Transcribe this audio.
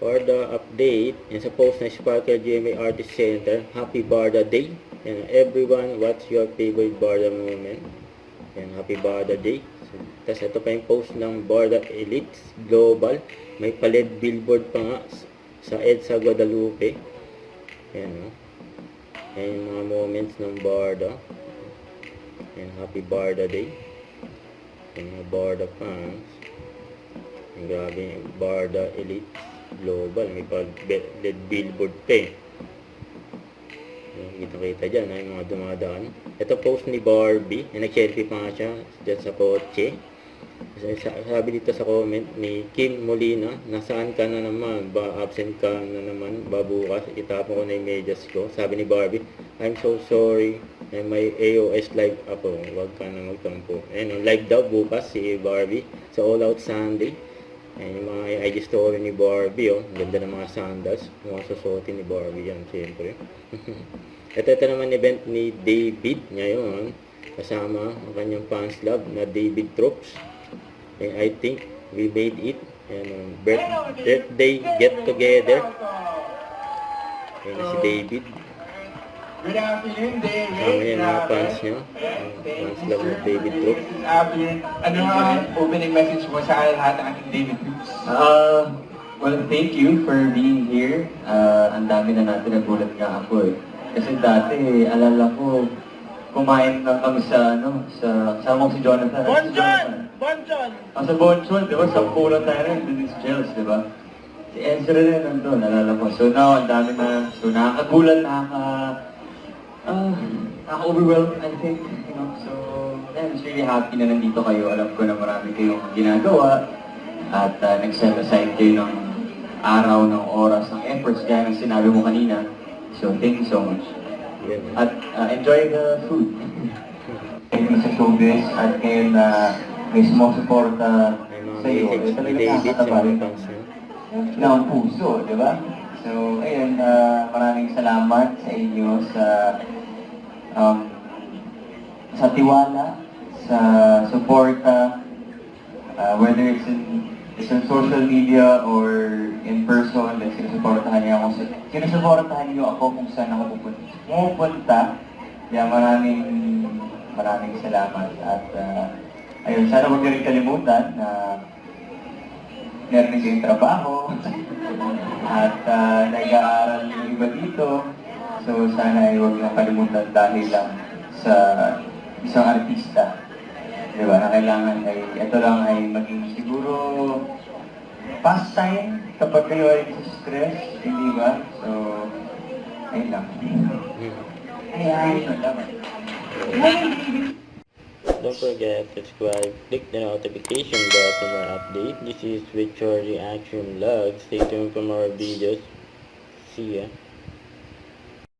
For the update, yan sa post ng Sparkle GMA Artist Center, Happy Barda Day. Yan, everyone, what's your favorite Barda moment? Yan, Happy Barda Day. So, tapos ito pa yung post ng Barda Elites Global. May pa-LED billboard pa nga sa EDSA Guadalupe. Yan, no? Yan yung mga moments ng Barda. Yan, Happy Barda Day. Yan, mga Barda fans. Yan, grabe yung Barda Elites Global, may pa-LED billboard pa eh. Kita-kita dyan, yung mga dumadaan. Ito post ni Barbie, nag-selfie pa nga siya dyan sa kotse. Sabi dito sa comment ni Kim Molina, nasaan ka na naman? Absent ka na naman? Bukas, itapon ko na yung medyas ko. Sabi ni Barbie, I'm so sorry, may AOS live ako, wag ka na magtampo. Live daw bukas si Barbie sa All Out Sunday. Ayan yung mga IG story ni Barbie, oh. Ganda ng mga sandals. Mga susuotin ni Barbie yan, siyempre. Ito naman event ni David ngayon. Kasama ang kanyang fans club na David Troops. And I think we made it. Ayan, birthday get together. Ayan si David. Good afternoon, David. Kasama niya mga fans niya. Fans club ng David Troops. Ano ang opening message mo sa lahat ng ating David Troops? Well, thank you for being here. Ang dami na natin nagulat nga ako eh. Kasi dati, alala ko, kumain na kami sa, sa kasama ko si Jonathan. Bonjon! Bonjon! Sa Bonjon, di ba? Sa pulang tayo rin, dun is Gels, di ba? Si Ezra rin nandun, alala ko. So now, ang dami na, so nakakagulat, nakaka-overwhelmed, I think, So, I'm just really happy na nandito kayo. Alam ko na marami kayong ginagawa at nag-set aside kayo ng araw, ng oras, ng efforts gaya ng sinabi mo kanina. So, thank you so much. At enjoy the food. Thank you sa showbiz at ngayon may sumusuporta sa iyo. May mga message ni David sa mga fans niya. Na ang puso, di ba? So, ayun, maraming salamat sa inyo sa tiwala, sa suporta, whether it's in social media or in person, like sinusuportahan niyo ako kung saan ako pupunta. Kaya maraming salamat. At ayun, sana huwag niyo rin kalimutan na meron din kayong trabaho at nag-aaral yung iba dito. So sana ay huwag niyo kalimutan dahil lang sa isang artista. Diba? Na kailangan ay, ito lang ay maging siguro pastime kapag kayo ay stress, hindi ba? So, ayun lang. Ayan, salamat. Don't forget to subscribe, click the notification bell for more updates. This is Victory Reaction Vlog. Stay tuned for more videos. See ya.